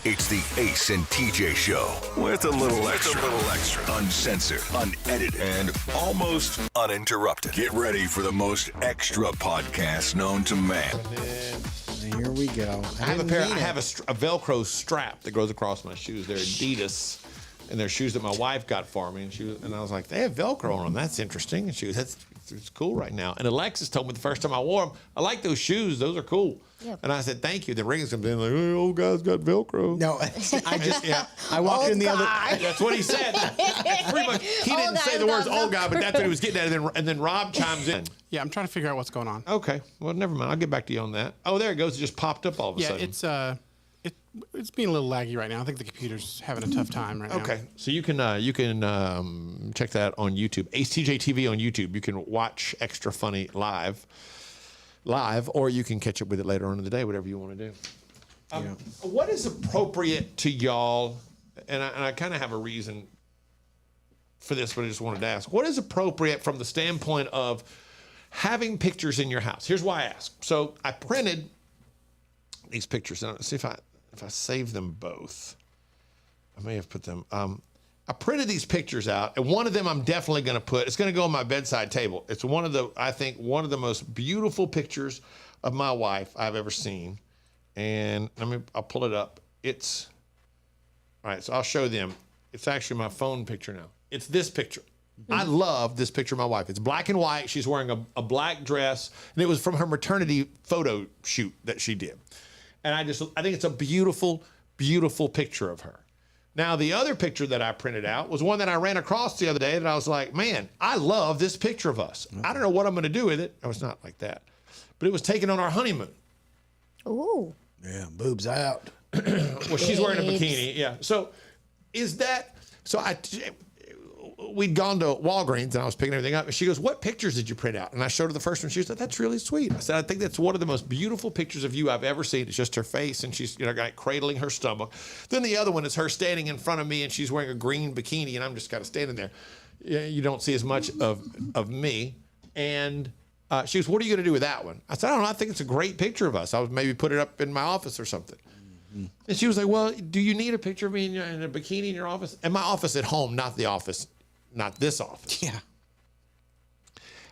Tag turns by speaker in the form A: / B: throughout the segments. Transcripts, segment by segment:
A: It's the Ace and TJ Show with a little extra. Uncensored, unedited, and almost uninterrupted. Get ready for the most extra podcast known to man.
B: Here we go.
C: I have a Velcro strap that goes across my shoes. They're Adidas, and they're shoes that my wife got for me. And I was like, they have Velcro on them. That's interesting. And she goes, it's cool right now. And Alexis told me the first time I wore them, I like those shoes. Those are cool. Yep. And I said, thank you. The ring's going to be like, hey, old guy's got Velcro.
B: No, I walked in the other.
C: That's what he said. Pretty much, he didn't say the words old guy, but that's what he was getting at. And then Rob chimes in.
D: Yeah, I'm trying to figure out what's going on.
C: Okay. Well, never mind. I'll get back to you on that. Oh, there it goes. It just popped up all of a sudden.
D: Yeah, it's being a little laggy right now. I think the computer's having a tough time right now.
C: Okay. So you can check that on YouTube. Ace TJ TV on YouTube. You can watch Extra Funny live, or you can catch up with it later on in the day, whatever you want to do. What is appropriate to y'all, and I kind of have a reason for this, but I just wanted to ask. What is appropriate from the standpoint of having pictures in your house? Here's why I ask. So I printed these pictures. Let's see if I save them both. I may have put them. I printed these pictures out, and one of them I'm definitely going to put. It's going to go on my bedside table. It's one of the most beautiful pictures of my wife I've ever seen. And I'll pull it up. All right, so I'll show them. It's actually my phone picture now. It's this picture. I love this picture of my wife. It's black and white. She's wearing a black dress, and it was from her maternity photo shoot that she did. And I think it's a beautiful, beautiful picture of her. Now, the other picture that I printed out was one that I ran across the other day that I was like, man, I love this picture of us. I don't know what I'm going to do with it. Oh, it's not like that. But it was taken on our honeymoon.
E: Ooh.
B: Yeah, boobs out.
C: Well, she's wearing a bikini. Yeah. So we'd gone to Walgreens and I was picking everything up. And she goes, what pictures did you print out? And I showed her the first one. She said, that's really sweet. I said, I think that's one of the most beautiful pictures of you I've ever seen. It's just her face and she's like cradling her stomach. Then the other one is her standing in front of me and she's wearing a green bikini and I'm just kind of standing there. You don't see as much of me. And she goes, what are you going to do with that one? I said, I don't know. I think it's a great picture of us. I would maybe put it up in my office or something. And she was like, well, do you need a picture of me in a bikini in your office? In my office at home, not the office. Not this office.
B: Yeah.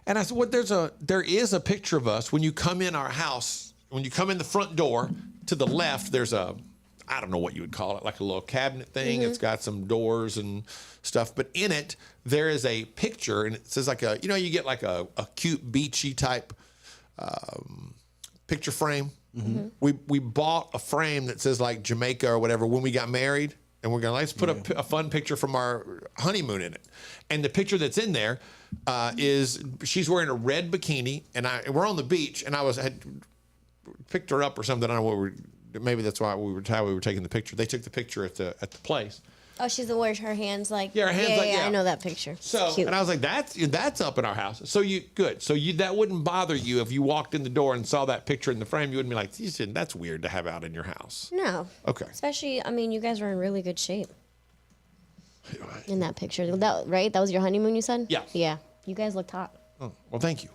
C: And I said, well, there is a picture of us when you come in our house. When you come in the front door, to the left, there's I don't know what you would call it, like a little cabinet thing. It's got some doors and stuff. But in it, there is a picture, and it says like you get like a cute beachy type picture frame. Mm-hmm. We bought a frame that says like Jamaica or whatever when we got married. And we're going to let's put a fun picture from our honeymoon in it. And the picture that's in there is she's wearing a red bikini, and we're on the beach, and I had picked her up or something. I don't know maybe that's why how we were taking the picture. They took the picture at the place.
E: Oh, she's the wears her hands like.
C: Yeah, her hands like. Yeah,
E: I know that picture.
C: So, cute. And I was like, that's up in our house. So good. So that wouldn't bother you if you walked in the door and saw that picture in the frame. You wouldn't be like, that's weird to have out in your house.
E: No.
C: Okay.
E: Especially, you guys were in really good shape in that picture. Right? That was your honeymoon, you said?
C: Yeah.
E: Yeah. You guys looked hot.
C: Oh, well, thank you.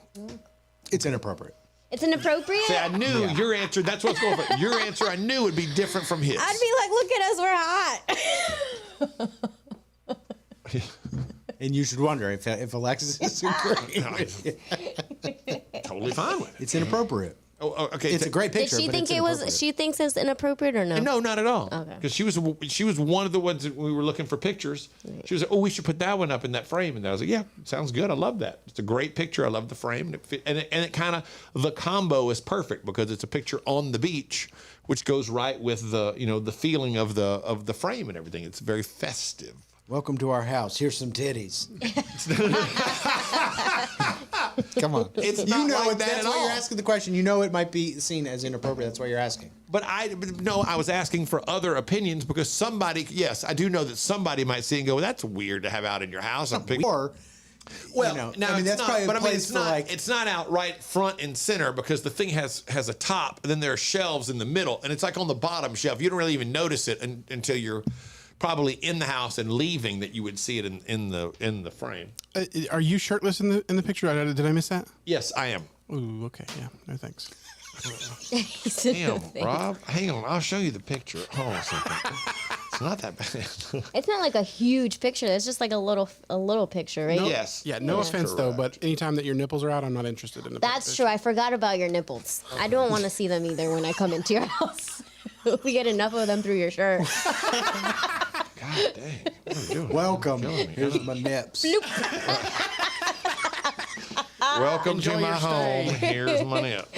B: It's inappropriate.
E: It's inappropriate?
C: See, I knew your answer. That's what's going for. Your answer, I knew would be different from his.
E: I'd be like, look at us, we're hot.
B: And you should wonder if Alexis is agreeing.
C: Totally fine with it.
B: It's inappropriate.
C: Oh, okay.
B: It's a great picture.
E: Did she think it was? She thinks it's inappropriate or no?
C: No, not at all.
E: Okay.
C: Because she was one of the ones that we were looking for pictures. Right. She was like, "Oh, we should put that one up in that frame." And I was like, "Yeah, sounds good. I love that. It's a great picture. I love the frame, and it kind of the combo is perfect because it's a picture on the beach, which goes right with the feeling of the frame and everything. It's very festive."
B: Welcome to our house. Here's some titties. Come on.
C: It's not like that
B: that's
C: at
B: why
C: all.
B: you're asking the question. You know it might be seen as inappropriate. That's why you're asking.
C: But I was asking for other opinions because somebody, yes, I do know that somebody might see and go, well, that's weird to have out in your house.
B: Or,
C: well, now
B: that's probably a place for
C: it's not out right front and center because the thing has a top, and then there are shelves in the middle, and it's like on the bottom shelf. You don't really even notice it until you're probably in the house and leaving that you would see it in the frame.
D: Are you shirtless in the picture? Did I miss that?
C: Yes, I am.
D: Ooh, okay, yeah, no thanks.
C: Damn, Rob. Hang on. I'll show you the picture. Hold on a second. It's not that bad.
E: It's not like a huge picture. It's just like a little picture, right?
C: Yes.
D: Yeah, no offense though, but anytime that your nipples are out, I'm not interested in the
E: That's
D: picture.
E: true. I forgot about your nipples. I don't want to see them either when I come into your house. We get enough of them through your shirt.
C: God dang. What are we doing?
B: Welcome.
C: You're killing me.
B: Here's my nips.
C: Welcome
D: Enjoy
C: to my
D: your stay.
C: home. Here's my nip.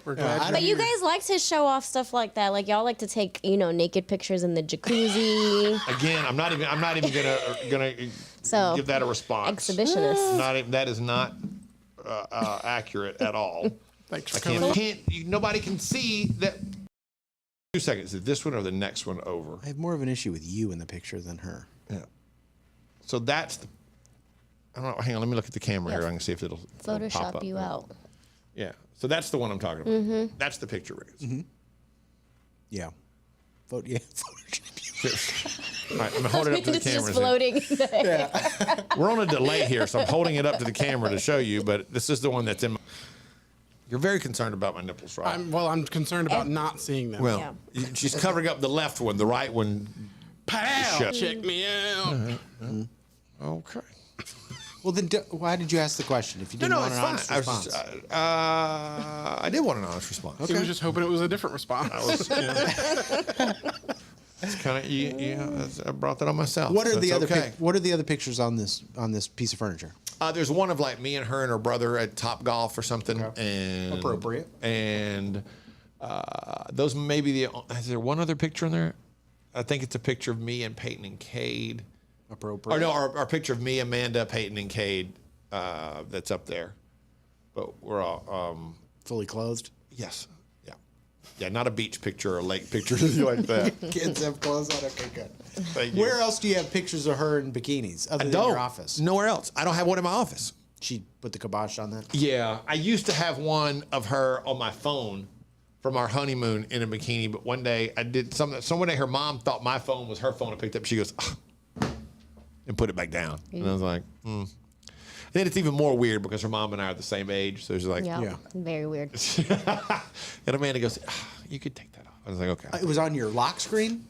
D: We're glad
E: But you guys like to show off stuff like that. Like y'all like to take, naked pictures in the jacuzzi.
C: Again, I'm not even gonna
E: So,
C: give that a response.
E: Exhibitionist.
C: That is not accurate at all.
D: Thanks for
C: I
D: coming.
C: nobody can see that. 2 seconds. Is this one or the next one over?
B: I have more of an issue with you in the picture than her.
C: Yeah. So that's the. I don't know. Hang on. Let me look at the camera here. I can see if it'll pop
E: Photoshop
C: up.
E: you out.
C: Yeah. So that's the one I'm talking about. That's the picture, Rick.
B: Yeah. Photoshop you.
C: All right, I'm holding it up to the
E: It's
C: camera.
E: just floating.
C: We're on a delay here, so I'm holding it up to the camera to show you, but this is the one that's in my. You're very concerned about my nipples, right?
D: I'm concerned about not seeing them.
C: Well, she's covering up the left one, the right one.
D: Pow!
C: Shut.
D: Check me out.
C: Okay.
B: Well, then why did you ask the question if you didn't
C: No,
B: want
C: it's
B: an
C: fine.
B: honest
C: I was
B: response?
C: just, I did want an honest response.
D: He was just hoping it was a different response.
C: It's kind of I brought that on myself.
B: What are
C: so
B: the
C: it's
B: other
C: okay.
B: What are the other pictures on this piece of furniture?
C: There's one of like me and her and her brother at Top Golf or something, and
B: Appropriate.
C: And those may be the. Is there one other picture in there? I think it's a picture of me and Peyton and Cade.
B: Appropriate.
C: Or no, our picture of me, Amanda, Peyton, and Cade that's up there. But we're all
B: Fully clothed.
C: yes, yeah, not a beach picture or a lake picture or anything like that.
B: Kids have clothes on. Okay, good.
C: Thank you.
B: Where else do you have pictures of her in bikinis other
C: I
B: than
C: don't.
B: your office?
C: Nowhere else. I don't have one in my office.
B: She put the kibosh on that.
C: Yeah, I used to have one of her on my phone from our honeymoon in a bikini, but one day I did something. So one day her mom thought my phone was her phone and picked up. She goes, and put it back down. And I was like, Then it's even more weird because her mom and I are the same age. So she's like,
E: Yeah. Very weird.
C: And Amanda goes, you could take that off. I was like, okay.
B: It was on your lock screen.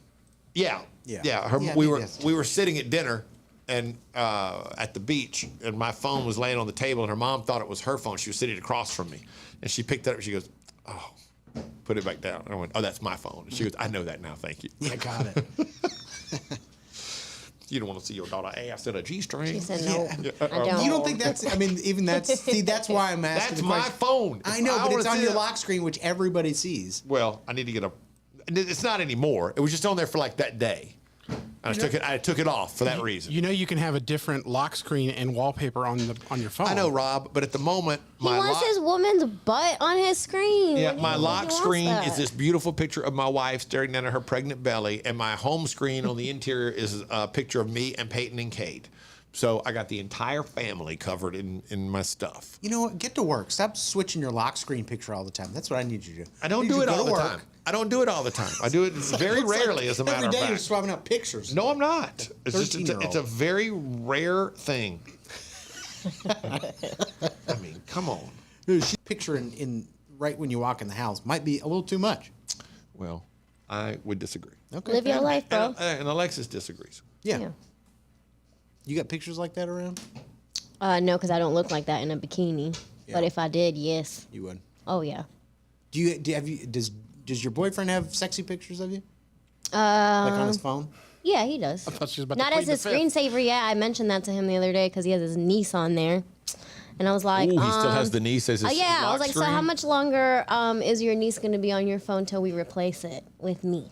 C: Yeah.
B: Yeah.
C: Yeah.
B: Yeah,
C: we
B: maybe that's-
C: were sitting at dinner and at the beach, and my phone was laying on the table, and her mom thought it was her phone. She was sitting across from me, and she picked it up. And she goes, "Oh, put it back down." And I went, "Oh, that's my phone." And she goes, "I know that now. Thank you."
B: I got it.
C: You don't want to see your daughter ass in a G-string.
E: She said no.
C: Yeah.
E: I don't.
B: You don't think that's? I mean, even that's. See, that's why I'm asking.
C: That's
B: the
C: my
B: question.
C: phone.
B: I know, but
C: wanna
B: it's on
C: see
B: your
C: that-
B: lock screen, which everybody sees.
C: Well, I need to get a. It's not anymore. It was just on there for like that day. And I took it off for that reason.
D: You know, you can have a different lock screen and wallpaper on your phone.
C: I know, Rob, but at the moment,
E: He wants his woman's butt on his screen.
C: Yeah,
E: What do
C: my
E: you-
C: lock
E: he wants
C: screen
E: that?
C: is this beautiful picture of my wife staring down at her pregnant belly, and my home screen on the interior is a picture of me and Peyton and Cade. So I got the entire family covered in my stuff.
B: You know what? Get to work. Stop switching your lock screen picture all the time. That's what I need you to do.
C: I don't
B: need
C: do
B: you
C: it
B: to go
C: all
B: to
C: the
B: work.
C: time. I don't do it all the time. I do it very
B: Looks like
C: rarely, as a matter of
B: Every day you're
C: fact.
B: swapping out pictures.
C: No, I'm not. It's just it's
B: 13-year-old.
C: a very rare thing. I mean, come on.
B: Dude, she picture in right when you walk in the house might be a little too much.
C: Well, I would disagree.
B: Okay.
E: Live your life, bro.
C: And Alexis disagrees.
B: Yeah. You got pictures like that around?
E: No, because I don't look like that in a bikini. But
B: Yeah.
E: if I did, yes.
B: You would.
E: Oh yeah.
B: Does your boyfriend have sexy pictures of you? Like on his phone?
E: Yeah, he does.
D: I thought she was about
E: Not
D: to
E: as
D: plead
E: his
D: the fifth.
E: screensaver yet. I mentioned that to him the other day because he has his niece on there, and I was like,
C: Ooh, he still has the niece as his
E: yeah. I was
C: lock
E: like, so how
C: screen?
E: much longer is your niece going to be on your phone till we replace it with me?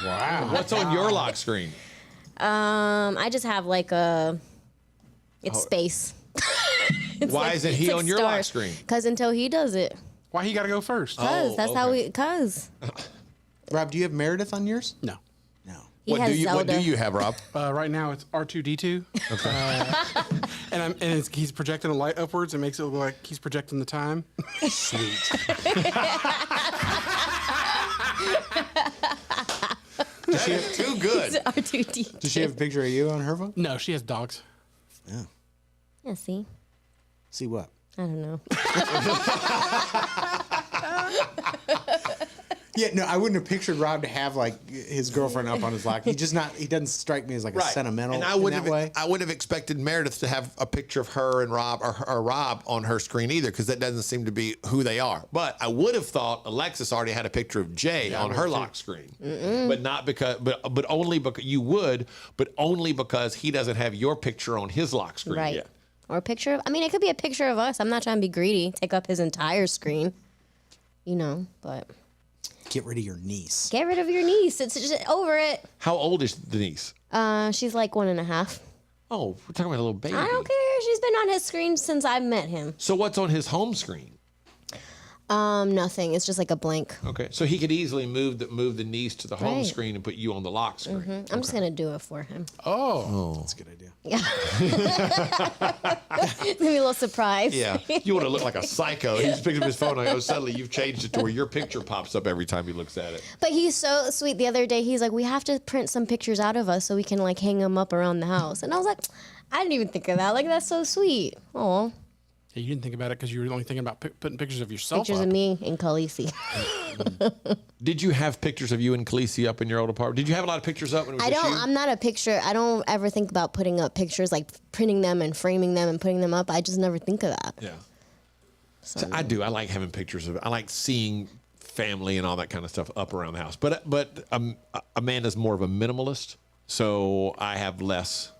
C: Wow. What's on your lock screen?
E: I just have like it's space.
C: Why isn't he on your lock screen?
E: Because until he does it,
D: Why he got to go first?
E: that's how we. Because
B: Rob, do you have Meredith on yours?
D: No.
B: No.
E: he
C: What
E: has
C: do you
E: Zelda.
C: have, Rob?
D: Right now it's R2D2. Okay. He's projecting a light upwards and makes it look like he's projecting the time.
C: Too good.
E: R2D2.
B: Does she have a picture of you on her phone?
D: No, she has dogs.
B: Yeah.
E: Yeah, see,
B: See what?
E: I don't know.
B: Yeah, no, I wouldn't have pictured Rob to have like his girlfriend up on his lap. He doesn't strike me as like a sentimental
C: And I
B: in
C: wouldn't
B: that way.
C: I wouldn't have expected Meredith to have a picture of her and Rob or Rob on her screen either, because that doesn't seem to be who they are. But I would have thought Alexis already had a picture of Jay on her lock screen, but not because, but only because you would, but only because he doesn't have your picture on his lock screen
E: Right.
C: yet.
E: Or a picture of, I mean, it could be a picture of us. I'm not trying to be greedy, take up his entire screen, but
B: Get rid of your niece.
E: get rid of your niece. It's just over it.
C: How old is Denise?
E: She's like 1.5.
C: Oh, we're talking about a little baby.
E: I don't care. She's been on his screen since I met him.
C: So what's on his home screen?
E: Nothing. It's just like a blank.
C: Okay, so he could easily move the niece to the home
E: Right.
C: screen and put you on the lock screen.
E: I'm just gonna do it for him.
D: Oh.
B: That's a good idea.
E: Maybe a little surprise.
C: Yeah, you want to look like a psycho. He just picks up his phone and goes, suddenly you've changed it to where your picture pops up every time he looks at it.
E: But he's so sweet. The other day, he's like, we have to print some pictures out of us so we can like hang them up around the house. And I was like, I didn't even think of that. Like, that's so sweet. Oh,
D: Yeah, you didn't think about it because you were only thinking about putting pictures of yourself
E: pictures
D: up.
E: of me and Khaleesi.
C: Did you have pictures of you and Khaleesi up in your old apartment? Did you have a lot of pictures up when it was
E: I
C: just
E: don't.
C: you?
E: I'm not a picture. I don't ever think about putting up pictures, like printing them and framing them and putting them up. I just never think of that.
C: Yeah.
E: So,
C: So I do. I like having pictures of. I like seeing family and all that kind of stuff up around the house. But Amanda's more of a minimalist, so I have less.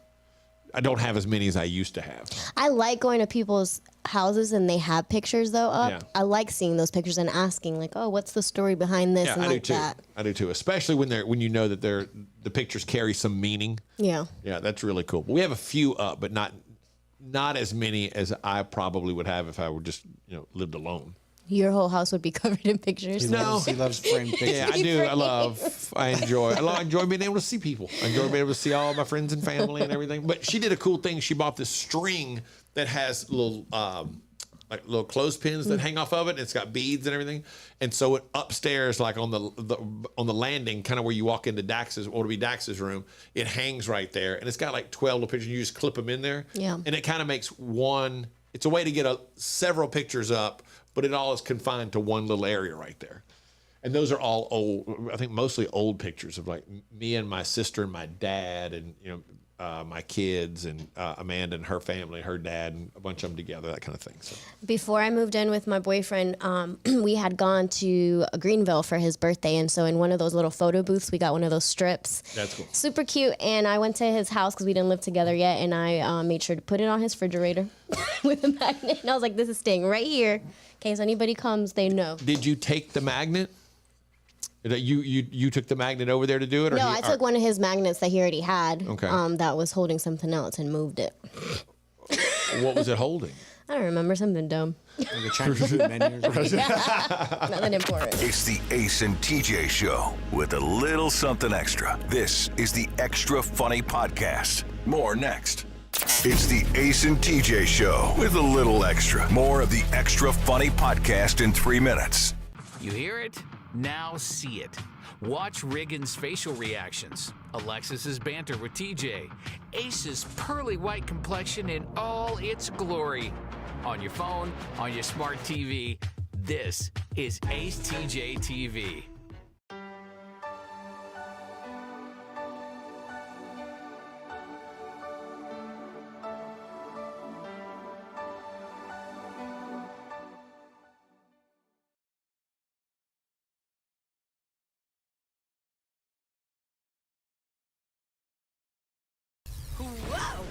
C: I don't have as many as I used to have.
E: I like going to people's houses and they have pictures though up.
C: Yeah.
E: I like seeing those pictures and asking like, oh, what's the story behind this and
C: I
E: like
C: do too.
E: that.
C: I do too. Especially when you know that the pictures carry some meaning.
E: Yeah.
C: Yeah, that's really cool. We have a few up, but not as many as I probably would have if I were just lived alone.
E: Your whole house would be covered in pictures.
B: He loves framed pictures.
C: Yeah, I do. I enjoy being able to see people. I enjoy being able to see all my friends and family and everything. But she did a cool thing. She bought this string that has little clothespins that hang off of it. And it's got beads and everything. And so upstairs, like on the landing, kind of where you walk into Dax's, what would be Dax's room, it hangs right there. And it's got like 12 little pictures. You just clip them in there.
E: Yeah.
C: And it kind of makes one. It's a way to get several pictures up, but it all is confined to one little area right there. And those are all old, I think mostly old pictures of like me and my sister and my dad and, my kids and Amanda and her family, her dad, and a bunch of them together, that kind of thing. So.
E: Before I moved in with my boyfriend, we had gone to Greenville for his birthday. And so in one of those little photo booths, we got one of those strips.
C: That's cool.
E: Super cute. And I went to his house because we didn't live together yet. And I made sure to put it on his refrigerator with a magnet. And I was like, this is staying right here. In case anybody comes, they know.
C: Did you take the magnet? You took the magnet over there to do it?
E: No, I took one of his magnets that he already had.
C: Okay.
E: That was holding something else and moved it.
C: What was it holding?
E: I don't remember, something dumb.
B: Like a Chinese food menu or something.
E: Nothing important.
A: It's the Ace and TJ Show with a little something extra. This is the Extra Funny Podcast. More next. It's the Ace and TJ Show with a little extra. More of the Extra Funny Podcast in 3 minutes.
F: You hear it? Now see it. Watch Riggins' facial reactions, Alexis's banter with TJ, Ace's pearly white complexion in all its glory. On your phone, on your smart TV, this is Ace TJ TV.
G: Whoa!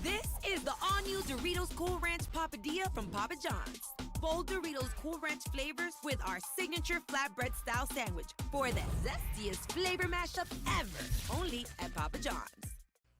G: This is the all-new Doritos Cool Ranch Papadilla from Papa John's. Bold Doritos Cool Ranch flavors with our signature flatbread style sandwich for the zestiest flavor mashup ever. Only at Papa John's.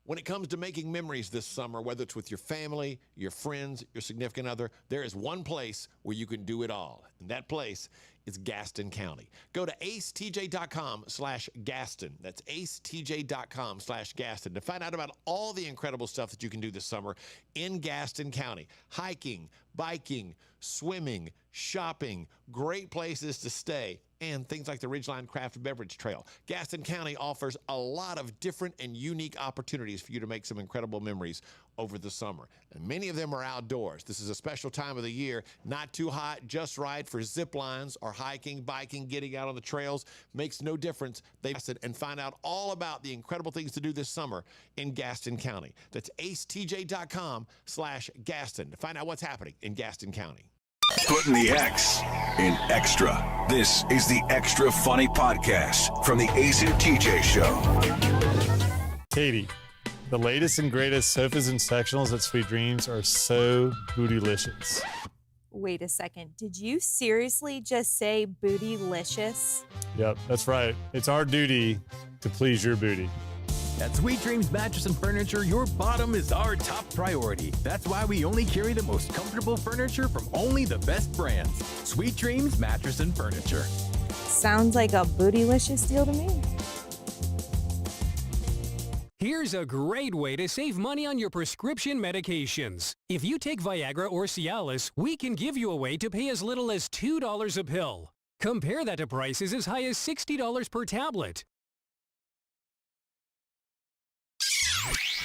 C: When it comes to making memories this summer, whether it's with your family, your friends, your significant other, there is one place where you can do it all. And that place is Gaston County. Go to acetj.com/Gaston. That's acetj.com/Gaston to find out about all the incredible stuff that you can do this summer in Gaston County. Hiking, biking, swimming, shopping, great places to stay, and things like the Ridgeline Craft Beverage Trail. Gaston County offers a lot of different and unique opportunities for you to make some incredible memories over the summer. And many of them are outdoors. This is a special time of the year, not too hot, just right for zip lines or hiking, biking, getting out on the trails. Makes no difference. They and find out all about the incredible things to do this summer in Gaston County. That's acetj.com/Gaston to find out what's happening in Gaston County.
A: Putting the X in extra. This is the Extra Funny Podcast from the Ace and TJ Show.
H: Katie, the latest and greatest sofas and sectionals at Sweet Dreams are so bootylicious.
I: Wait a second. Did you seriously just say bootylicious?
H: Yep, that's right. It's our duty to please your booty.
J: At Sweet Dreams Mattress and Furniture, your bottom is our top priority. That's why we only carry the most comfortable furniture from only the best brands. Sweet Dreams Mattress and Furniture.
I: Sounds like a bootylicious deal to me.
K: Here's a great way to save money on your prescription medications. If you take Viagra or Cialis, we can give you a way to pay as little as $2 a pill. Compare that to prices as high as $60 per tablet.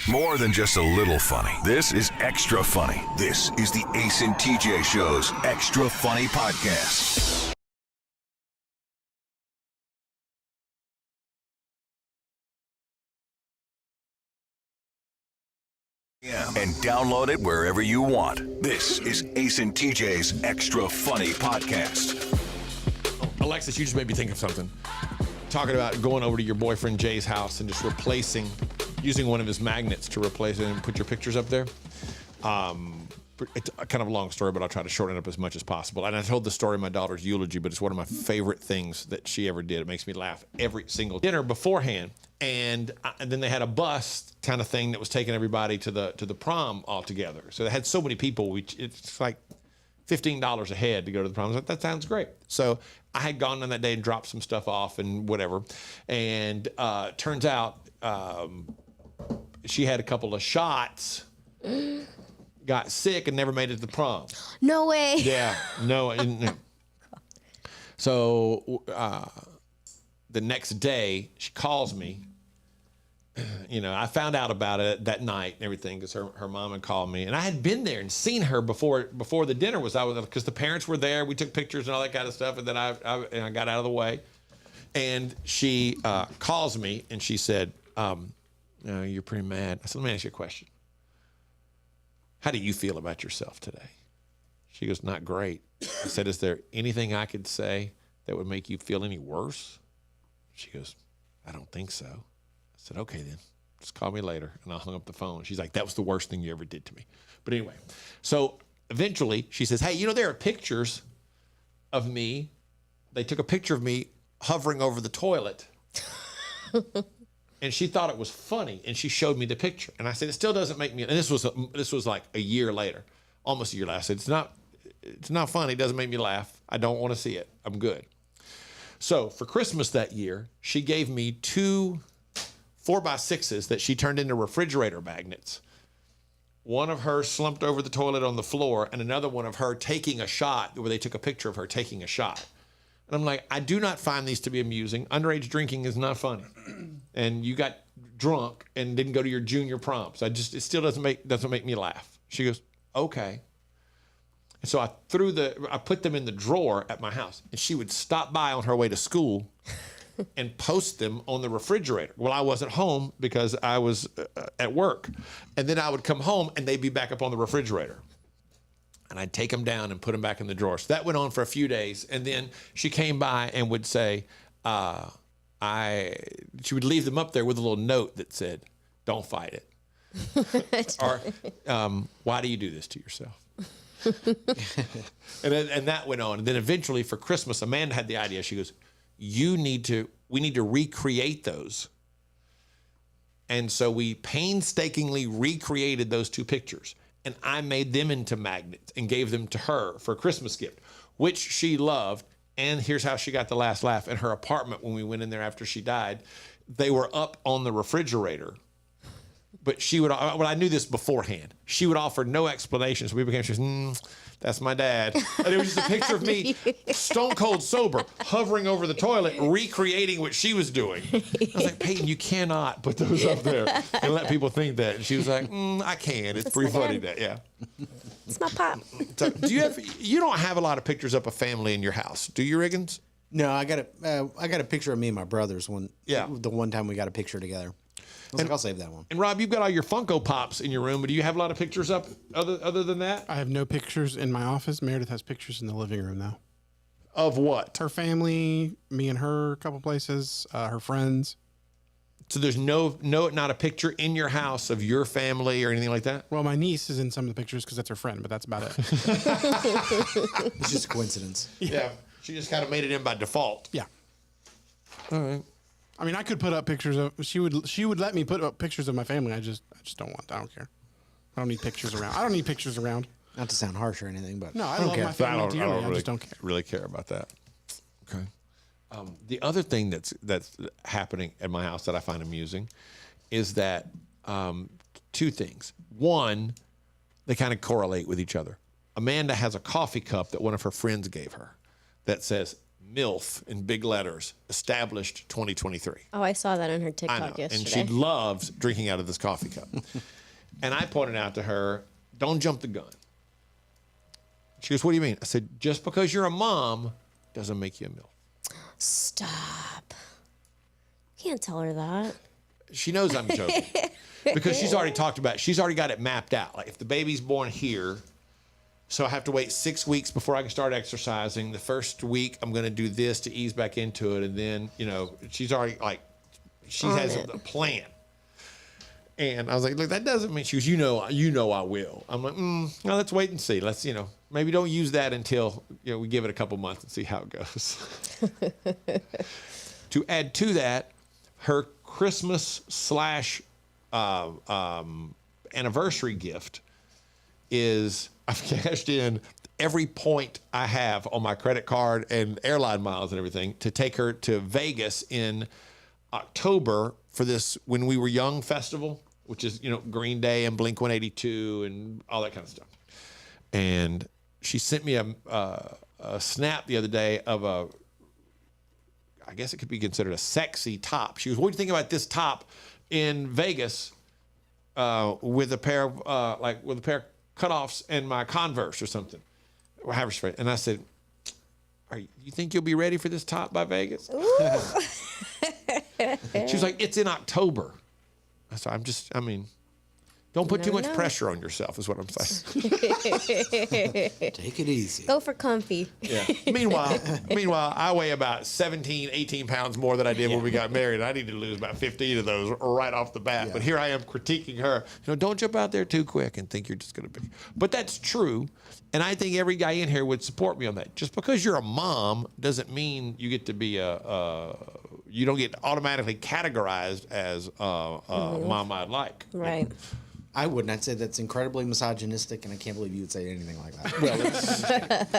A: More than just a little funny. This is Extra Funny. This is the Ace and TJ Show's Extra Funny Podcast. And download it wherever you want. This is Ace and TJ's Extra Funny Podcast.
C: Alexis, you just made me think of something. Talking about going over to your boyfriend Jay's house and just using one of his magnets to replace it and put your pictures up there. It's kind of a long story, but I'll try to shorten it up as much as possible. And I told the story in my daughter's eulogy, but it's one of my favorite things that she ever did. It makes me laugh every single dinner beforehand. And then they had a bus kind of thing that was taking everybody to the prom all together. So they had so many people. It's like $15 a head to go to the prom. I was like, that sounds great. So I had gone on that day and dropped some stuff off and whatever. And turns out she had a couple of shots, got sick, and never made it to the prom.
E: No way.
C: Yeah, no. So the next day, she calls me. You know, I found out about it that night and everything because her mom had called me. And I had been there and seen her before the dinner was out, because the parents were there. We took pictures and all that kind of stuff, and then I got out of the way. And she calls me, and she said, no, you're pretty mad. I said, let me ask you a question. How do you feel about yourself today? She goes, not great. I said, is there anything I could say that would make you feel any worse? She goes, I don't think so. I said, okay, then. Just call me later. And I hung up the phone. She's like, that was the worst thing you ever did to me. But anyway, so eventually she says, hey, there are pictures of me. They took a picture of me hovering over the toilet. And she thought it was funny, and she showed me the picture. And I said, it still doesn't make me, and this was like a year later, almost a year later. I said, it's not funny, it doesn't make me laugh. I don't want to see it. I'm good. So for Christmas that year, she gave me 2 4x6s that she turned into refrigerator magnets. One of her slumped over the toilet on the floor, and another one of her taking a shot, where they took a picture of her taking a shot. And I'm like, I do not find these to be amusing. Underage drinking is not funny. And you got drunk and didn't go to your junior prom. So it still doesn't make me laugh. She goes, okay. And so I put them in the drawer at my house, and she would stop by on her way to school and post them on the refrigerator. Well, I wasn't home because I was at work. And then I would come home and they'd be back up on the refrigerator. And I'd take them down and put them back in the drawer. So that went on for a few days. And then she came by and would say, she would leave them up there with a little note that said, don't fight it. Or, why do you do this to yourself? and that went on. And then eventually for Christmas, Amanda had the idea. She goes, we need to recreate those. And so we painstakingly recreated those 2 pictures. And I made them into magnets and gave them to her for a Christmas gift, which she loved. And here's how she got the last laugh. In her apartment, when we went in there after she died, they were up on the refrigerator But she would, well, I knew this beforehand. She would offer no explanation. So we became, she goes, that's my dad. And it was just a picture of me, stone cold sober, hovering over the toilet, recreating what she was doing. I was like, Peyton, you cannot put those up there and let people think that. And she was like, I can. It's pretty funny. That, yeah.
E: It's my pop.
C: So, you don't have a lot of pictures up of family in your house, do you, Riggins?
B: No, I got a picture of me and my brothers the one time we got a picture together. I was like, I'll save that one.
C: And Rob, you've got all your Funko Pops in your room, but do you have a lot of pictures up other than that?
D: I have no pictures in my office. Meredith has pictures in the living room now.
C: Of what?
D: Her family, me and her, a couple places, her friends.
C: So there's not a picture in your house of your family or anything like that?
D: Well, my niece is in some of the pictures because that's her friend, but that's about it.
B: It's just a coincidence.
C: Yeah. She just kind of made it in by default.
D: Yeah.
C: All right.
D: I mean, I could put up pictures of. She would let me put up pictures of my family. I just don't want. I don't care. I don't need pictures around. I don't need pictures around.
B: Not to sound harsh or anything, but
D: no, I love my family dearly. I just don't care.
C: Really care about that. Okay. The other thing that's happening at my house that I find amusing is that two things. One, they kind of correlate with each other. Amanda has a coffee cup that one of her friends gave her that says MILF in big letters, established 2023.
E: Oh, I saw that on her TikTok
C: I know.
E: yesterday.
C: And she loves drinking out of this coffee cup. And I pointed out to her, don't jump the gun. She goes, what do you mean? I said, just because you're a mom doesn't make you a MILF.
E: Stop. Can't tell her that.
C: She knows I'm joking. Because she's already talked about it. She's already got it mapped out. Like if the baby's born here, so I have to wait 6 weeks before I can start exercising. The first week, I'm going to do this to ease back into it. And then, she's already she has a plan. And I was like, look, that doesn't mean, she goes, you know I will. I'm like, no, let's wait and see. Let's, maybe don't use that until, we give it a couple months and see how it goes. To add to that, her Christmas / anniversary gift is I've cashed in every point I have on my credit card and airline miles and everything to take her to Vegas in October for this When We Were Young festival, which is, Green Day and Blink-182 and all that kind of stuff. And she sent me a snap the other day of I guess it could be considered a sexy top. She goes, what do you think about this top in Vegas with a pair of cutoffs and my Converse or something? And I said, you think you'll be ready for this top by Vegas? She was like, it's in October. I said, don't put too much pressure on yourself is what I'm saying.
B: Take it easy.
E: Go for comfy.
C: Yeah. Meanwhile, I weigh about 17, 18 pounds more than I did when we got married. I need to lose about 15 of those right off the bat. Yeah. But here I am critiquing her. Don't jump out there too quick and think you're just going to be. But that's true. And I think every guy in here would support me on that. Just because you're a mom doesn't mean you get to be you don't get automatically categorized as mom I'd like.
E: Right.
B: I wouldn't. I'd say that's incredibly misogynistic, and I can't believe you would say anything like that.
C: Well,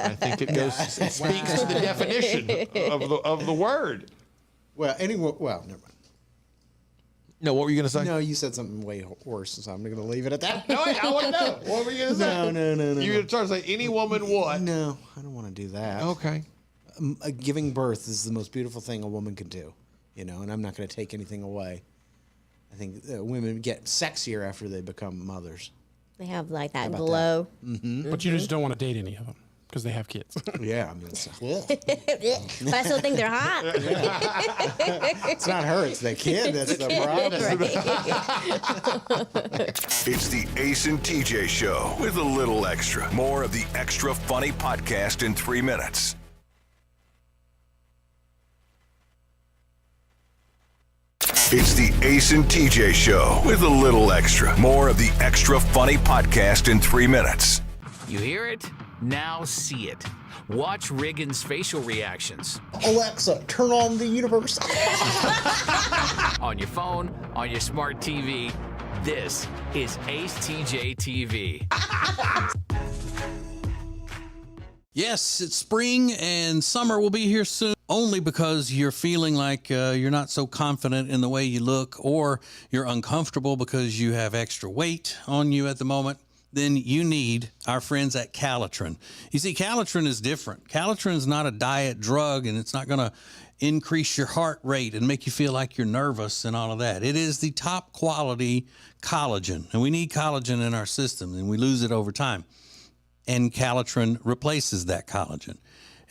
C: I think it speaks to the definition of the word.
B: Well, never mind.
C: No, what were you going to say?
B: No, you said something way worse, so I'm going to leave it at that.
C: No, I want to know. What were you going to say?
B: No.
C: You're going to try to say any woman what?
B: No, I don't want to do that.
C: Okay.
B: Giving birth is the most beautiful thing a woman can do, and I'm not going to take anything away. I think women get sexier after they become mothers.
E: They have like that glow.
B: That? Mm-hmm.
D: But you just don't want to date any of them because they have kids.
B: Yeah,
E: but I still think they're hot.
B: It's not her, it's the kid that's the problem.
A: It's the Ace and TJ Show with a little extra. More of the extra funny podcast in 3 minutes. It's the Ace and TJ Show with a little extra. More of the extra funny podcast in 3 minutes.
F: You hear it? Now see it. Watch Riggins' facial reactions.
B: Alexa, turn on the universe.
F: On your phone, on your smart TV. This is Ace TJ TV.
L: Yes, it's spring and summer will be here soon. Only because you're feeling like you're not so confident in the way you look, or you're uncomfortable because you have extra weight on you at the moment, then you need our friends at Calitrin. You see, Calitrin is different. Calitrin is not a diet drug, and it's not going to increase your heart rate and make you feel like you're nervous and all of that. It is the top quality collagen, and we need collagen in our system, and we lose it over time. And Calitrin replaces that collagen.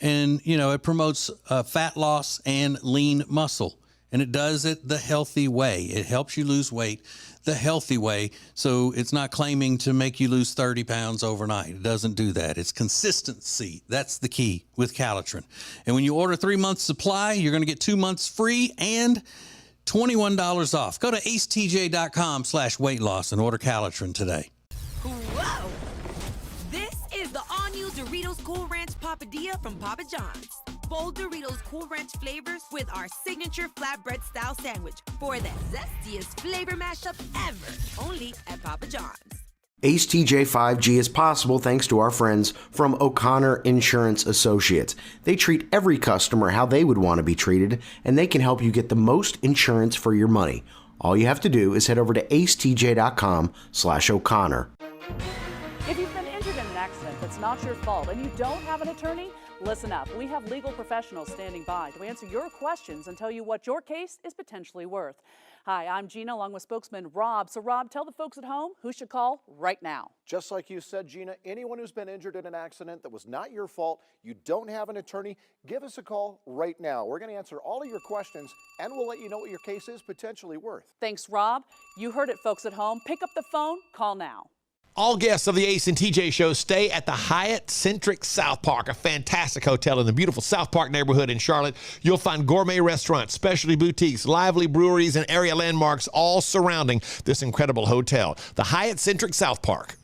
L: And, you know, it promotes fat loss and lean muscle. And it does it the healthy way. It helps you lose weight the healthy way. So it's not claiming to make you lose 30 pounds overnight. It doesn't do that. It's consistency. That's the key with Calitrin. And when you order 3 months supply, you're going to get 2 months free and $21 off. Go to acetj.com/weight loss and order Calitrin today.
G: Whoa! This is the all-new Doritos Cool Ranch Papadilla from Papa John's. Bold Doritos Cool Ranch flavors with our signature flatbread style sandwich for the zestiest flavor mashup ever. Only at Papa John's.
M: Ace TJ 5G is possible thanks to our friends from O'Connor Insurance Associates. They treat every customer how they would want to be treated, and they can help you get the most insurance for your money. All you have to do is head over to acetj.com/O'Connor.
N: If you've been injured in an accident that's not your fault and you don't have an attorney, listen up. We have legal professionals standing by to answer your questions and tell you what your case is potentially worth. Hi, I'm Gina, along with spokesman Rob. So, Rob, tell the folks at home who should call right now.
O: Just like you said, Gina, anyone who's been injured in an accident that was not your fault, you don't have an attorney, give us a call right now. We're going to answer all of your questions, and we'll let you know what your case is potentially worth.
N: Thanks, Rob. You heard it, folks at home. Pick up the phone, call now.
C: All guests of the Ace and TJ show stay at the Hyatt Centric South Park, a fantastic hotel in the beautiful South Park neighborhood in Charlotte. You'll find gourmet restaurants, specialty boutiques, lively breweries, and area landmarks all surrounding this incredible hotel. The Hyatt Centric South Park.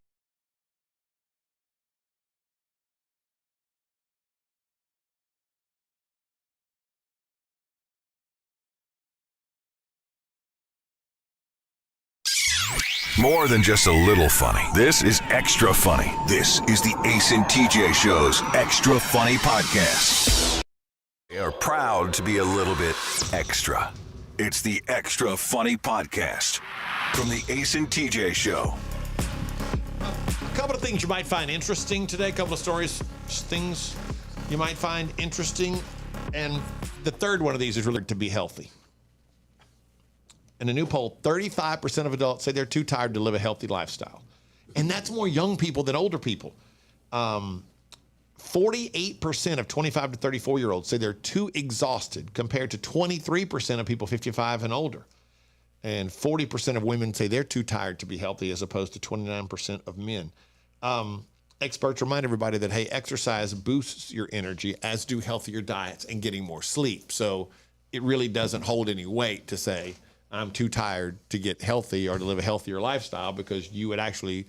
A: More than just a little funny. This is extra funny. This is the Ace and TJ Show's Extra Funny Podcast. We are proud to be a little bit extra. It's the Extra Funny Podcast from the Ace and TJ Show.
C: A couple of things you might find interesting today. A couple of stories, things you might find interesting. And the third one of these is really to be healthy. In a new poll, 35% of adults say they're too tired to live a healthy lifestyle. And that's more young people than older people. 48% of 25 to 34-year-olds say they're too exhausted, compared to 23% of people 55 and older. And 40% of women say they're too tired to be healthy, as opposed to 29% of men. Experts remind everybody that, hey, exercise boosts your energy, as do healthier diets and getting more sleep. So it really doesn't hold any weight to say, I'm too tired to get healthy or to live a healthier lifestyle, because you would actually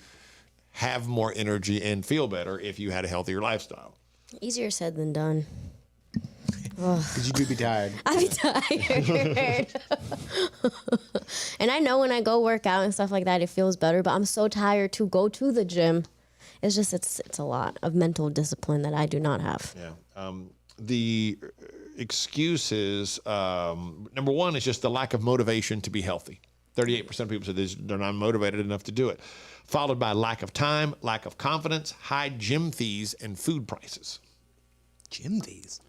C: have more energy and feel better if you had a healthier lifestyle.
E: Easier said than done.
B: Because you do be tired.
E: I'd be tired. And I know when I go work out and stuff like that, it feels better, but I'm so tired to go to the gym. It's just, it's a lot of mental discipline that I do not have.
C: Yeah. The excuses, number one is just the lack of motivation to be healthy. 38% of people said they're not motivated enough to do it. Followed by lack of time, lack of confidence, high gym fees, and food prices.
B: Gym fees?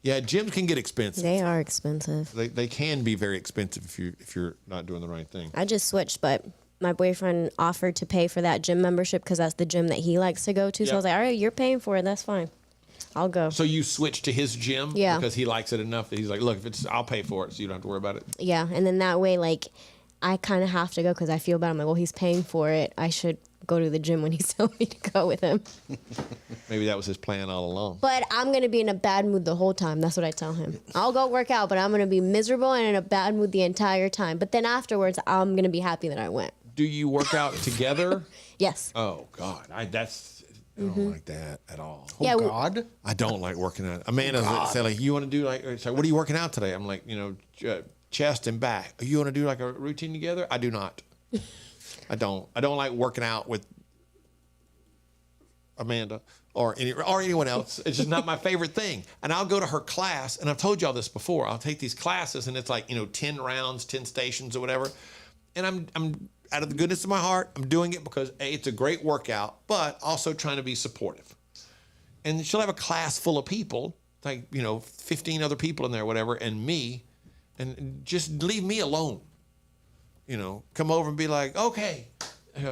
C: Yeah, gyms can get expensive.
E: They are expensive.
C: They can be very expensive if you're not doing the right thing.
E: I just switched, but my boyfriend offered to pay for that gym membership because that's the gym that he likes to go to. So I was like, all right, you're paying for it. That's fine. I'll go.
C: So you switched to his gym?
E: Yeah.
C: Because he likes it enough that he's like, look, I'll pay for it, so you don't have to worry about it.
E: Yeah, and then that way, like, I kind of have to go because I feel bad. I'm like, well, he's paying for it. I should go to the gym when he's telling me to go with him.
C: Maybe that was his plan all along.
E: But I'm going to be in a bad mood the whole time. That's what I tell him. I'll go work out, but I'm going to be miserable and in a bad mood the entire time. But then afterwards, I'm going to be happy that I went.
C: Do you work out together?
E: Yes.
C: Oh, God. I don't like that at all.
E: Yeah,
B: oh, God.
C: I don't like working out. Amanda said, like, you want to do, like, so what are you working out today? I'm like, chest and back. You want to do, like, a routine together? I do not. I don't like working out with Amanda. or anyone else. It's just not my favorite thing. And I'll go to her class, and I've told y'all this before. I'll take these classes, and it's like 10 rounds, 10 stations, or whatever. And I'm out of the goodness of my heart, I'm doing it because A, it's a great workout, but also trying to be supportive. And she'll have a class full of people, like 15 other people in there, or whatever, and me, and just leave me alone. Come over and be like, okay. You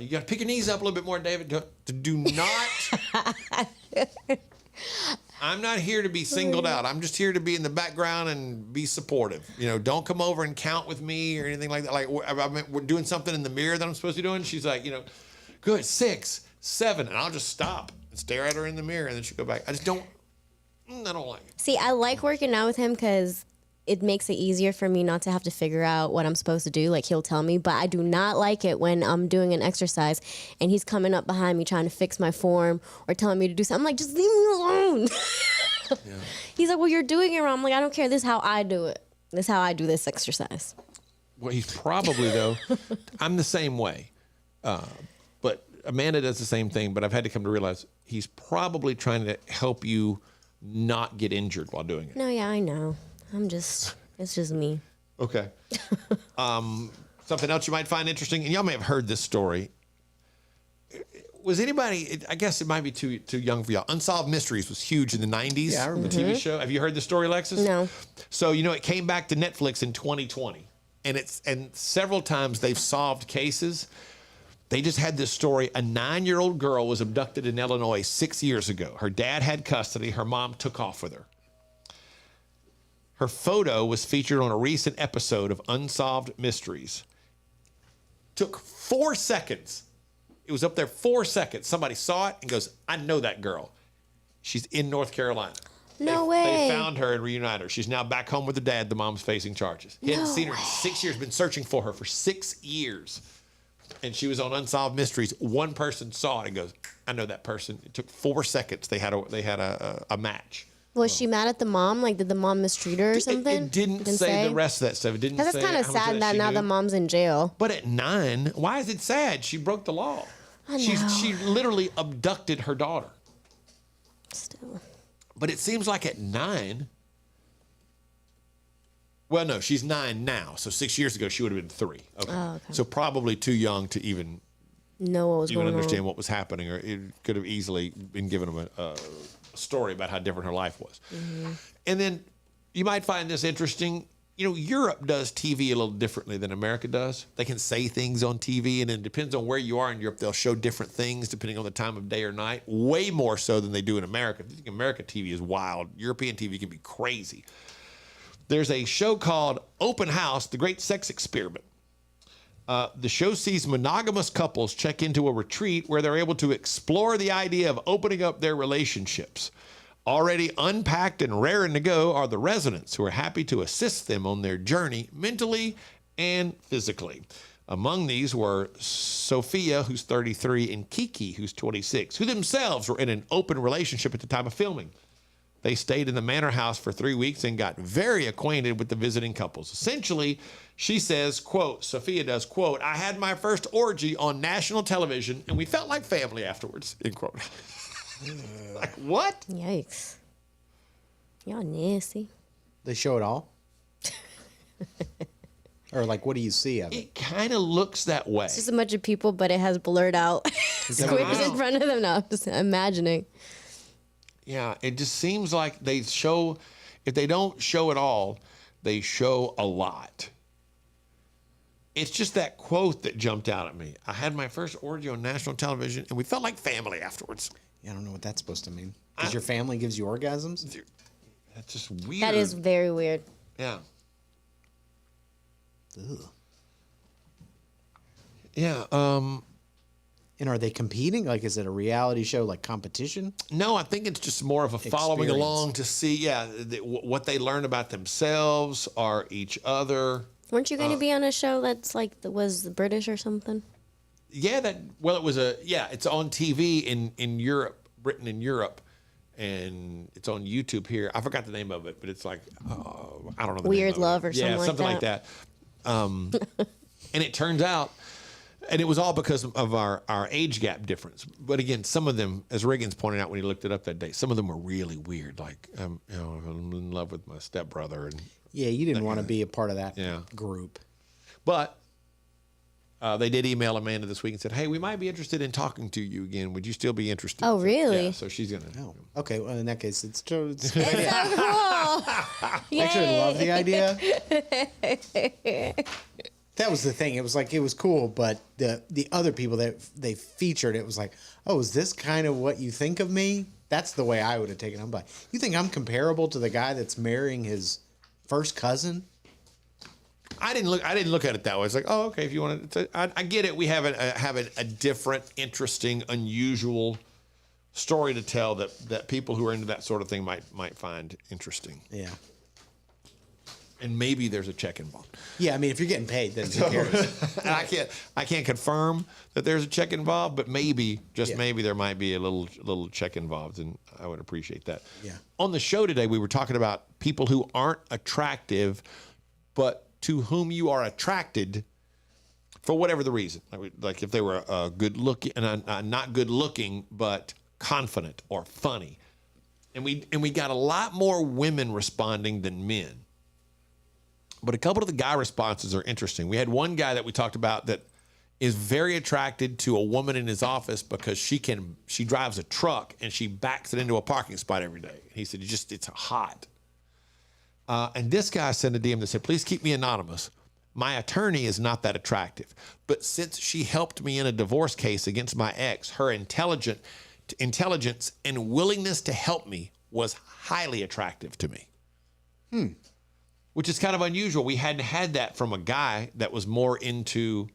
C: got to pick your knees up a little bit more, David. Do not. I'm not here to be singled out. I'm just here to be in the background and be supportive. Don't come over and count with me or anything like that. Like we're doing something in the mirror that I'm supposed to be doing. She's like, good, 6, 7, and I'll just stop and stare at her in the mirror, and then she'll go back. I don't like it.
E: See, I like working out with him because it makes it easier for me not to have to figure out what I'm supposed to do. Like, he'll tell me, but I do not like it when I'm doing an exercise and he's coming up behind me trying to fix my form or telling me to do something. I'm like, just leave me alone. Yeah. He's like, well, you're doing it wrong. I'm like, I don't care. This is how I do it. This is how I do this exercise.
C: Well, he's probably, though, I'm the same way. But Amanda does the same thing, but I've had to come to realize he's probably trying to help you not get injured while doing it.
E: No, yeah, I know. It's just me.
C: Okay. Something else you might find interesting, and y'all may have heard this story. Was anybody, I guess it might be too young for y'all. Unsolved Mysteries was huge in the 90s.
B: Yeah, I remember.
C: The TV show. Have you heard the story, Alexis?
E: No.
C: So, it came back to Netflix in 2020. And several times they've solved cases. They just had this story. A 9-year-old girl was abducted in Illinois 6 years ago. Her dad had custody. Her mom took off with her. Her photo was featured on a recent episode of Unsolved Mysteries. Took 4 seconds. It was up there 4 seconds. Somebody saw it and goes, I know that girl. She's in North Carolina.
E: No way.
C: They found her and reunited her. She's now back home with her dad. The mom's facing charges. He hadn't seen her in 6 years, been searching for her for 6 years. And she was on Unsolved Mysteries. One person saw it and goes, I know that person. It took 4 seconds. They had a match.
E: Was she mad at the mom? Like, did the mom mistreat her or something?
C: It didn't say the rest of that stuff. It didn't say.
E: That's kind of
C: how much
E: sad that
C: she
E: now
C: knew.
E: the mom's in jail.
C: But at 9, why is it sad? She broke the law.
E: I know.
C: She literally abducted her daughter.
E: Still.
C: But it seems like at 9. Well, no, she's 9 now. So 6 years ago, she would have been 3. Okay.
E: Oh, okay.
C: So probably too young to even
E: know what was going on.
C: Understand what was happening, or it could have easily been given them a story about how different her life was.
E: Mm-hmm.
C: And then you might find this interesting. Europe does TV a little differently than America does. They can say things on TV, and it depends on where you are in Europe. They'll show different things depending on the time of day or night, way more so than they do in America. I think American TV is wild. European TV can be crazy. There's a show called Open House, The Great Sex Experiment. The show sees monogamous couples check into a retreat where they're able to explore the idea of opening up their relationships. Already unpacked and raring to go are the residents who are happy to assist them on their journey mentally and physically. Among these were Sophia, who's 33, and Kiki, who's 26, who themselves were in an open relationship at the time of filming. They stayed in the manor house for 3 weeks and got very acquainted with the visiting couples. Essentially, she says, quote, Sophia does, quote, I had my first orgy on national television and we felt like family afterwards, end quote. Like, what?
E: Yikes. Y'all nasty.
B: They show it all? Or like, what do you see of it?
C: It kind of looks that way.
E: It's just a bunch of people, but it has blurred out squares in front of them now. I'm just imagining.
C: Yeah, it just seems like they show, if they don't show it all, they show a lot. It's just that quote that jumped out at me. I had my first orgy on national television, and we felt like family afterwards.
B: Yeah, I don't know what that's supposed to mean. Because your family gives you orgasms?
C: That's just weird.
E: That is very weird.
C: Yeah.
B: Ugh.
C: Yeah.
B: And are they competing? Like, is it a reality show, like competition?
C: No, I think it's just more of a following along to see, what they learn about themselves or each other.
E: Weren't you going to be on a show that's like, was British or something?
C: Yeah, it's on TV in Europe, Britain and Europe, and it's on YouTube here. I forgot the name of it, but it's like, I don't know.
E: Weird Love or something like that.
C: Yeah, something like that. And it turns out, And it was all because of our age gap difference. But again, some of them, as Riggins pointed out when he looked it up that day, some of them were really weird. Like, I'm in love with my stepbrother. And
B: yeah, you didn't want to be a part of that
C: Yeah.
B: group.
C: But they did email Amanda this week and said, hey, we might be interested in talking to you again. Would you still be interested?
E: Oh, really?
C: Yeah, so she's going to.
B: Oh, okay. Well, in that case, it's a good
E: It's
B: idea.
E: so cool.
B: I actually love the idea.
E: Yay.
B: That was the thing. It was like, it was cool, but the other people that they featured, it was like, oh, is this kind of what you think of me? That's the way I would have taken it. I'm like, you think I'm comparable to the guy that's marrying his first cousin?
C: I didn't look at it that way. It's like, oh, okay. If you want to, I get it. We have a different, interesting, unusual story to tell that people who are into that sort of thing might find interesting.
B: Yeah.
C: And maybe there's a check involved.
B: Yeah, I mean, if you're getting paid, then who cares?
C: And I can't confirm that there's a check involved, but maybe, maybe there might be a little check involved, and I would appreciate that.
B: Yeah.
C: On the show today, we were talking about people who aren't attractive, but to whom you are attracted for whatever the reason. Like if they were good looking, not good looking, but confident or funny. And we got a lot more women responding than men. But a couple of the guy responses are interesting. We had one guy that we talked about that is very attracted to a woman in his office because she drives a truck and she backs it into a parking spot every day. He said, it's hot. And this guy sent a DM that said, please keep me anonymous. My attorney is not that attractive, but since she helped me in a divorce case against my ex, her intelligence and willingness to help me was highly attractive to me. Which is kind of unusual. We hadn't had that from a guy that was more into,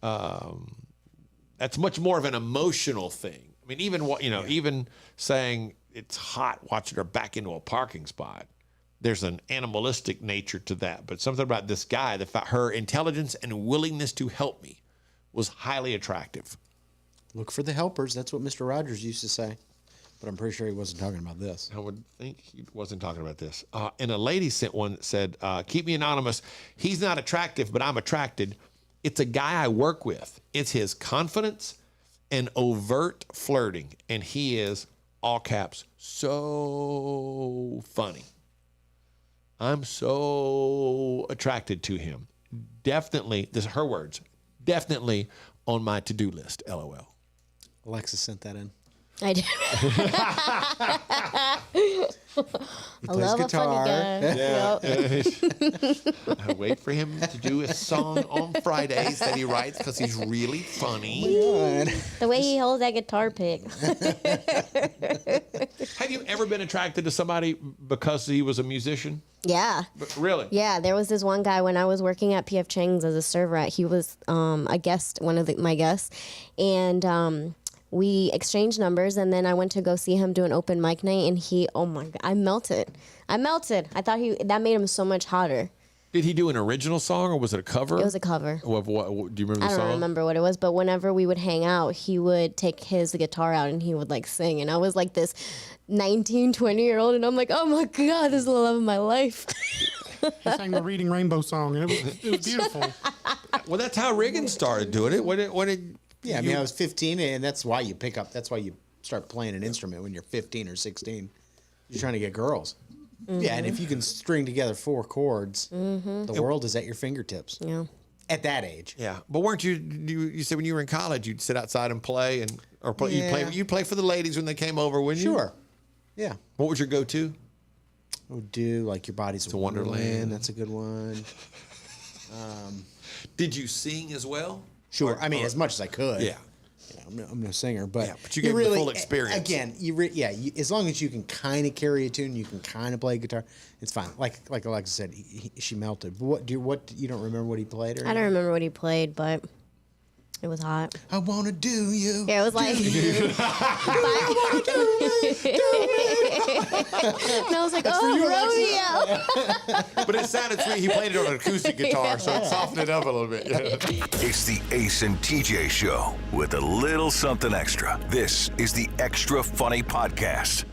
C: that's much more of an emotional thing. I mean, even saying it's hot watching her back into a parking spot, there's an animalistic nature to that. But something about this guy, her intelligence and willingness to help me was highly attractive.
B: Look for the helpers. That's what Mr. Rogers used to say. But I'm pretty sure he wasn't talking about this.
C: I would think he wasn't talking about this. And a lady sent one that said, keep me anonymous. He's not attractive, but I'm attracted. It's a guy I work with. It's his confidence and overt flirting. And he is, all caps, so funny. I'm so attracted to him. Definitely, this are her words, definitely on my to-do list, LOL.
B: Alexa sent that in.
E: I did. I love a funny guy.
C: Yeah.
E: Yep.
C: I wait for him to do a song on Fridays that he writes because he's really funny.
E: The way he holds that guitar pick.
C: Have you ever been attracted to somebody because he was a musician?
E: Yeah.
C: Really?
E: Yeah, there was this one guy when I was working at P.F. Chang's as a server. He was a guest, one of my guests, and we exchanged numbers, and then I went to go see him do an open mic night, and oh my God, I melted. I thought that made him so much hotter.
C: Did he do an original song, or was it a cover?
E: It was a cover.
C: Of what? Do you remember the
E: I
C: song?
E: don't remember what it was, but whenever we would hang out, he would take his guitar out and he would like sing, and I was like this 19, 20-year-old, and I'm like, oh my God, this is the love of my life.
D: He sang the Reading Rainbow song, and it was beautiful.
C: Well, that's how Riggins started doing it.
B: Yeah, I mean, I was 15, and that's why you start playing an instrument when you're 15 or 16. You're trying to get girls. Mm-hmm. Yeah, and if you can string together 4 chords, the world is at your fingertips.
E: Yeah.
B: At that age.
C: Yeah, but weren't you said when you were in college, you'd sit outside and play, you'd play for the ladies when they came over, wouldn't you?
B: Sure. Yeah.
C: What was your go-to?
B: Like Your Body's a Wonderland. That's a good one.
C: Did you sing as well?
B: Sure. I mean, as much as I could.
C: Yeah.
B: I'm no singer, but
C: you get the full experience.
B: Again, as long as you can kind of carry a tune, you can kind of play guitar, it's fine. Like Alexa said, she melted. What you don't remember what he played?
E: I don't remember what he played, but it was hot.
B: I wanna do you.
E: Yeah, it was like. And I was like, rodeo.
C: But it sounded sweet. He played it on an acoustic guitar, so it softened it up a little bit. Yeah.
A: It's the Ace and TJ Show with a little something extra. This is the Extra Funny Podcast.